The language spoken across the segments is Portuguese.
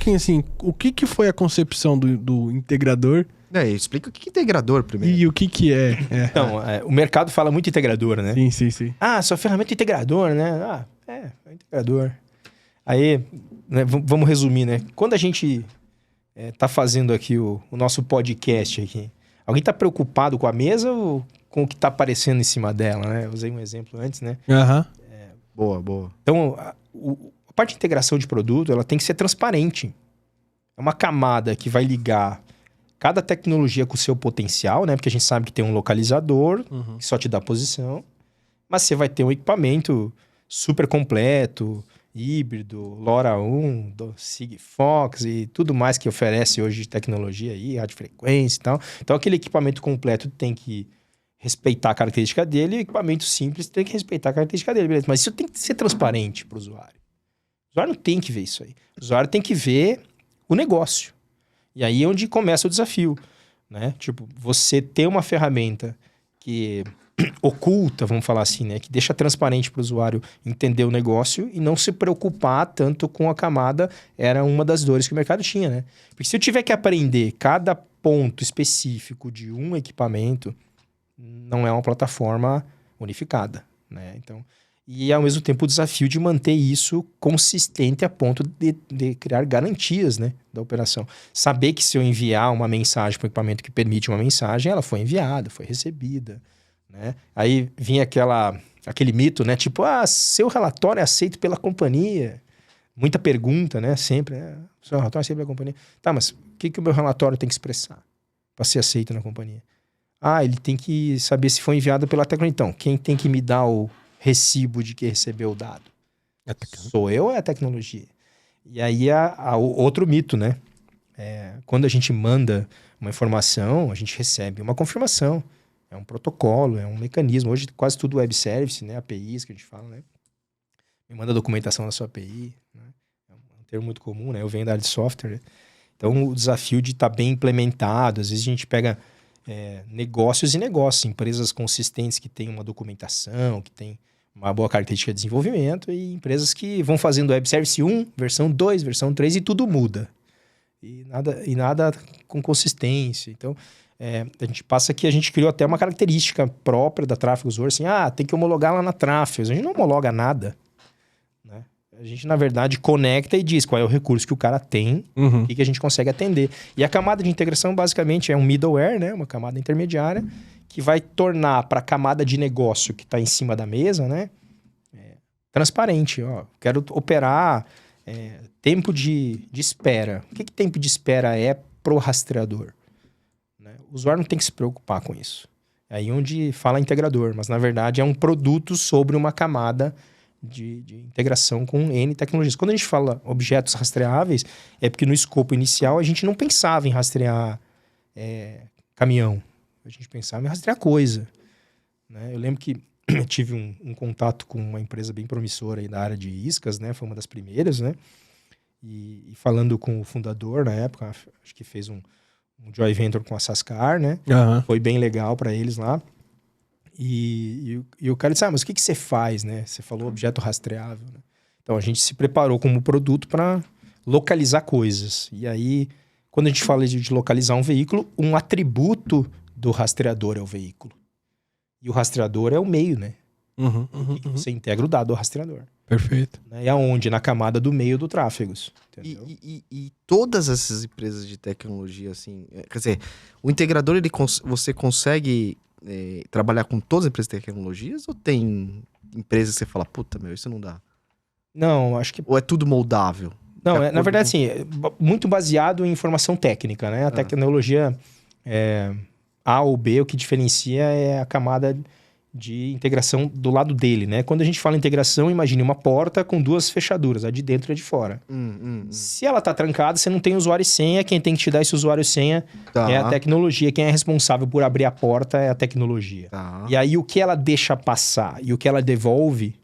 pouquinho assim, o que foi a concepção do integrador Explica o que é integrador primeiro. e o que é. Então, o mercado fala muito integrador, né? Sim. Sua ferramenta é integrador, né? É integrador. Aí, né, vamos resumir, né? Quando a gente tá fazendo aqui o nosso podcast aqui, alguém tá preocupado com a mesa ou com o que tá aparecendo em cima dela, né? Eu usei um exemplo antes, né? Aham. Boa. Então, a parte de integração de produto, ela tem que ser transparente. É uma camada que vai ligar cada tecnologia com o seu potencial, né? Porque a gente sabe que tem um localizador que só te dá posição, mas você vai ter um equipamento super completo, híbrido, LoRaWAN, Sigfox e tudo mais que oferece hoje de tecnologia aí, radiofrequência e tal. Então, aquele equipamento completo tem que respeitar a característica dele e o equipamento simples tem que respeitar a característica dele, beleza? Mas isso tem que ser transparente para o usuário. O usuário não tem que ver isso aí. O usuário tem que ver o negócio. E aí é onde começa o desafio, né? Tipo, você ter uma ferramenta que oculta, vamos falar assim, né? Que deixa transparente para o usuário entender o negócio e não se preocupar tanto com a camada, era uma das dores que o mercado tinha, né? Porque se eu tiver que aprender cada ponto específico de um equipamento, não é uma plataforma unificada, né? Então, e ao mesmo tempo o desafio de manter isso consistente a ponto de criar garantias, né, da operação. Saber que se eu enviar uma mensagem para o equipamento que permite uma mensagem, ela foi enviada, foi recebida, né? Aí vinha aquele mito, né? Tipo, seu relatório é aceito pela companhia. Muita pergunta, né? Sempre, seu relatório é aceito pela companhia. Tá, mas o que o meu relatório tem que expressar para ser aceito na companhia? Ele tem que saber se foi enviado pela tecnologia. Então, quem tem que me dar o recibo de que recebeu o dado? Sou eu ou é a tecnologia? E aí, outro mito, né? Quando a gente manda uma informação, a gente recebe uma confirmação. É um protocolo, é um mecanismo. Hoje, quase tudo web service, né? APIs que a gente fala, né? Me manda a documentação da sua API, né? É um termo muito comum, né? Eu venho da área de software, né? Então, o desafio de estar bem implementado. Às vezes, a gente pega negócios e negócios. Empresas consistentes que têm uma documentação, que têm uma boa característica de desenvolvimento e empresas que vão fazendo web service 1, versão 2, versão 3 e tudo muda. E nada com consistência. Então, a gente passa que a gente criou até uma característica própria da Tráfegos Works, assim, tem que homologar lá na Tráfegos. A gente não homologa nada, né? A gente, na verdade, conecta e diz qual é o recurso que o cara tem, o que a gente consegue atender. E a camada de integração, basicamente, é um middleware, né? Uma camada intermediária, que vai tornar para a camada de negócio que está em cima da mesa, né? Transparente. Quero operar tempo de espera. O que tempo de espera é pro rastreador? Né? O usuário não tem que se preocupar com isso. É aí onde fala integrador, mas na verdade é um produto sobre uma camada de integração com N tecnologias. Quando a gente fala objetos rastreáveis, é porque no escopo inicial a gente não pensava em rastrear caminhão. A gente pensava em rastrear coisa. Né? Eu lembro que eu tive um contato com uma empresa bem promissora aí da área de iscas, né? Foi uma das primeiras, né? E falando com o fundador na época, acho que fez um joint venture com a Sascar, né? Foi bem legal para eles lá. E o cara disse, mas o que você faz, né? Você falou objeto rastreável, né? Então, a gente se preparou como produto para localizar coisas. E aí, quando a gente fala de localizar um veículo, um atributo do rastreador é o veículo. E o rastreador é o meio, né? Você integra o dado ao rastreador. Perfeito. Né? E aonde? Na camada do meio do Tráfegos. E todas essas empresas de tecnologia, assim... Quer dizer, o integrador, você consegue trabalhar com todas as empresas de tecnologias? Ou tem empresas que você fala, puta, isso não dá? Não, acho que... Ou é tudo moldável? Não, na verdade, assim, muito baseado em informação técnica, né? A tecnologia A ou B, o que diferencia é a camada de integração do lado dele, né? Quando a gente fala integração, imagine uma porta com duas fechaduras, a de dentro e a de fora. Se ela tá trancada, você não tem usuário e senha, quem tem que te dar esse usuário e senha é a tecnologia, quem é responsável por abrir a porta é a tecnologia. E aí o que ela deixa passar e o que ela devolve,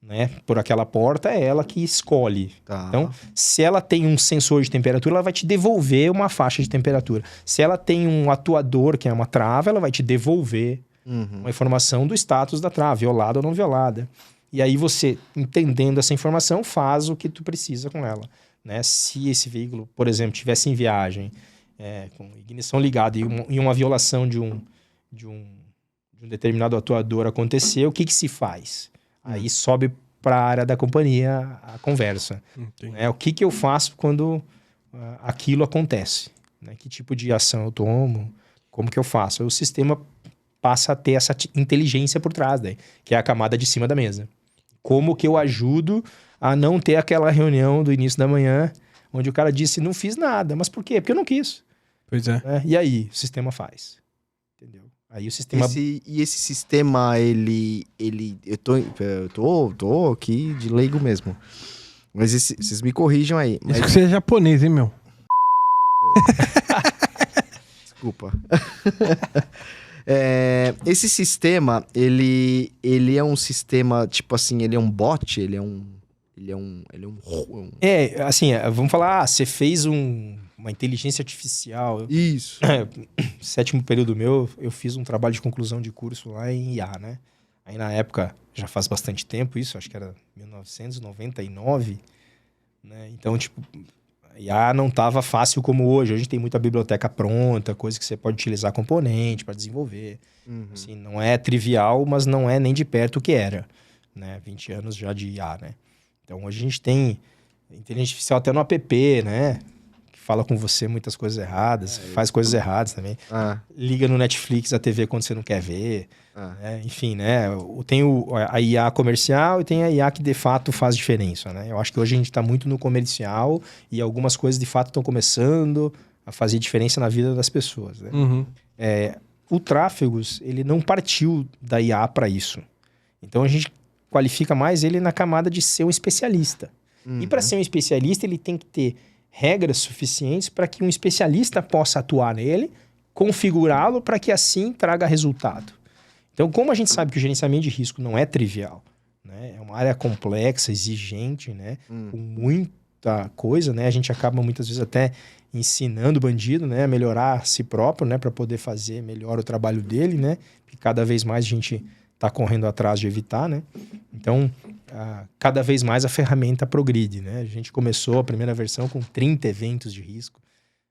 né, por aquela porta é ela que escolhe. Então, se ela tem um sensor de temperatura, ela vai te devolver uma faixa de temperatura. Se ela tem um atuador, que é uma trava, ela vai te devolver uma informação do status da trava, violada ou não violada. E aí você, entendendo essa informação, faz o que tu precisa com ela. né? Se esse veículo, por exemplo, tivesse em viagem, com ignição ligada e uma violação de um determinado atuador acontecer, o que se faz? Aí sobe para a área da companhia a conversa. Né? O que eu faço quando aquilo acontece? Né? Que tipo de ação eu tomo? Como que eu faço? Aí o sistema passa a ter essa inteligência por trás, daí, que é a camada de cima da mesa. Como que eu ajudo a não ter aquela reunião do início da manhã, onde o cara disse, não fiz nada. Mas por quê? Porque eu não quis. Pois é. E aí, o sistema faz. Entendeu? Aí o sistema... Esse sistema, eu tô aqui de leigo mesmo. Mas vocês me corrijam aí. Isso que você é japonês, hein, meu? Desculpa. Esse sistema, ele é um sistema, tipo assim, ele é um bot, assim, vamos falar, você fez uma inteligência artificial. Isso. 7º período meu, eu fiz um trabalho de conclusão de curso lá em IA, né? Aí na época, já faz bastante tempo isso, acho que era 1999, né? Então, tipo, IA não estava fácil como hoje. Hoje tem muita biblioteca pronta, coisa que você pode utilizar componente para desenvolver. Assim, não é trivial, mas não é nem de perto o que era, né? 20 anos já de IA, né? Então, hoje a gente tem inteligência artificial até no app, né? Que fala com você muitas coisas erradas, faz coisas erradas também. Liga no Netflix a TV quando você não quer ver. Né? Enfim, né? Tem a IA comercial e tem a IA que de fato faz diferença, né? Eu acho que hoje a gente está muito no comercial e algumas coisas de fato estão começando a fazer diferença na vida das pessoas, né? O Tráfegos, ele não partiu da IA para isso. Então a gente qualifica mais ele na camada de ser um especialista. E para ser um especialista, ele tem que ter regras suficientes para que um especialista possa atuar nele, configurá-lo para que assim traga resultado. Então, como a gente sabe que o gerenciamento de risco não é trivial, né? É uma área complexa, exigente, né? Com muita coisa, né? A gente acaba muitas vezes até ensinando o bandido, né? A melhorar a si próprio, né? Para poder fazer melhor o trabalho dele, né? Porque cada vez mais a gente está correndo atrás de evitar, né? Então, cada vez mais a ferramenta progride, né? A gente começou a primeira versão com 30 eventos de risco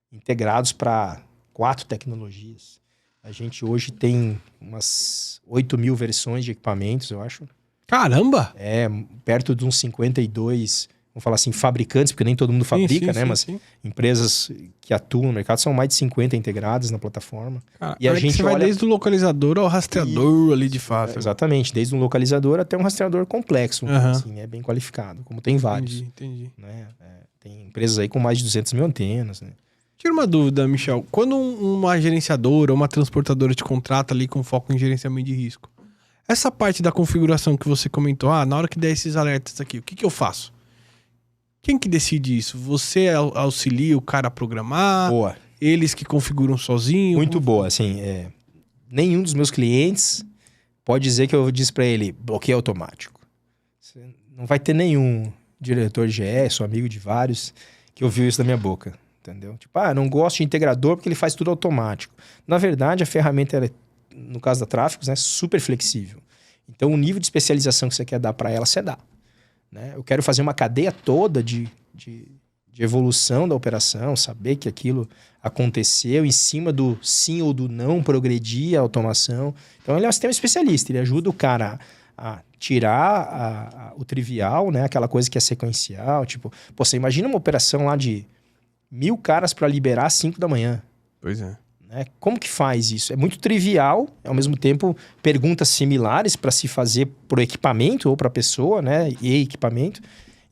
integrados para 4 tecnologias. A gente hoje tem umas 8.000 versões de equipamentos, eu acho. Caramba! Perto de uns 52, vamos falar assim, fabricantes, porque nem todo mundo fabrica, né? Mas empresas que atuam no mercado são mais de 50 integradas na plataforma. Cara, e a gente vai desde o localizador ao rastreador ali de fato. Exatamente, desde um localizador até um rastreador complexo, assim, bem qualificado, como tem vários. Entendi. Né? Tem empresas aí com mais de 200 mil antenas, né? Tira uma dúvida, Michel. Quando uma gerenciadora ou uma transportadora te contrata ali com foco em gerenciamento de risco, essa parte da configuração que você comentou, na hora que der esses alertas aqui, o que eu faço? Quem que decide isso? Você auxilia o cara a programar? Boa. Eles que configuram sozinho? Muito boa, assim, nenhum dos meus clientes pode dizer que eu disse para ele, bloqueio automático. Você não vai ter nenhum diretor de GE, sou amigo de vários, que ouviu isso da minha boca. Entendeu? Tipo, não gosto de integrador porque ele faz tudo automático. Na verdade, a ferramenta, ela no caso da Tráfegos, né, super flexível. Então, o nível de especialização que você quer dar para ela, você dá. Né? Eu quero fazer uma cadeia toda de evolução da operação, saber que aquilo aconteceu em cima do sim ou do não, progredir a automação. Então, ele é um sistema especialista, ele ajuda o cara a tirar o trivial, né? Aquela coisa que é sequencial. Tipo, você imagina uma operação lá de 1.000 caras para liberar às 5 da manhã. Pois é. Né? Como que faz isso? É muito trivial, ao mesmo tempo, perguntas similares para se fazer pro equipamento ou para a pessoa, né? E equipamento.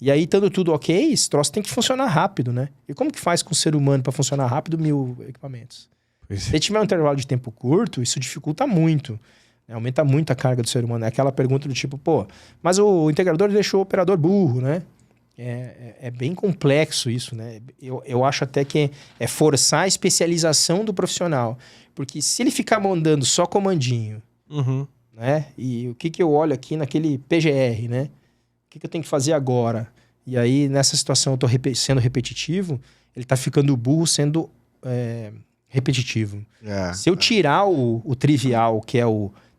E aí, estando tudo ok, esse troço tem que funcionar rápido, né? E como que faz com o ser humano para funcionar rápido 1.000 equipamentos? Se tiver um intervalo de tempo curto, isso dificulta muito. Né? Aumenta muito a carga do ser humano. É aquela pergunta do tipo, mas o integrador deixou o operador burro, né? É bem complexo isso, né? Eu acho até que é forçar a especialização do profissional. Porque se ele ficar mandando só comandinho, né? E o que eu olho aqui naquele PGR, né? O que eu tenho que fazer agora? E aí, nessa situação, eu tô sendo repetitivo, ele tá ficando burro sendo repetitivo. Se eu tirar o trivial, que é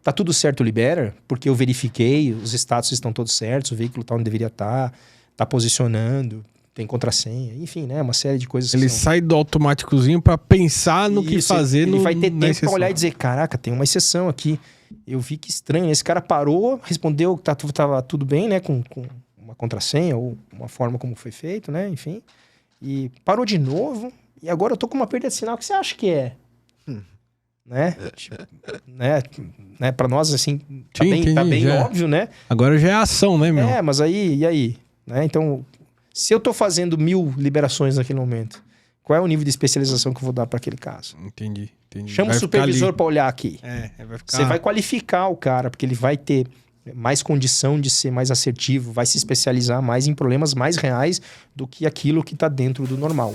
tá tudo certo, libera, porque eu verifiquei, os status estão todos certos, o veículo tá onde deveria estar, tá posicionando, tem contrassenha, enfim, né? Uma série de coisas. Ele sai do automáticozinho pra pensar no que fazer. Ele vai ter na tempo exceção. pra olhar e dizer, caraca, tem uma exceção aqui. Eu vi que estranho. Esse cara parou, respondeu que tava tudo bem, né? Com uma contrassenha ou uma forma como foi feito, né? Enfim. E parou de novo. E agora eu tô com uma perda de sinal. O que você acha que é? Né? Tipo, né? Pra nós, assim, tá bem óbvio, né? Agora já é ação, né, meu? Mas aí, e aí? Né? Então, se eu tô fazendo 1000 liberações naquele momento, qual é o nível de especialização que eu vou dar para aquele caso? Entendi. Chama Vai o supervisor para olhar aqui. Vai ficar... Você vai qualificar o cara, porque ele vai ter mais condição de ser mais assertivo, vai se especializar mais em problemas mais reais do que aquilo que tá dentro do normal.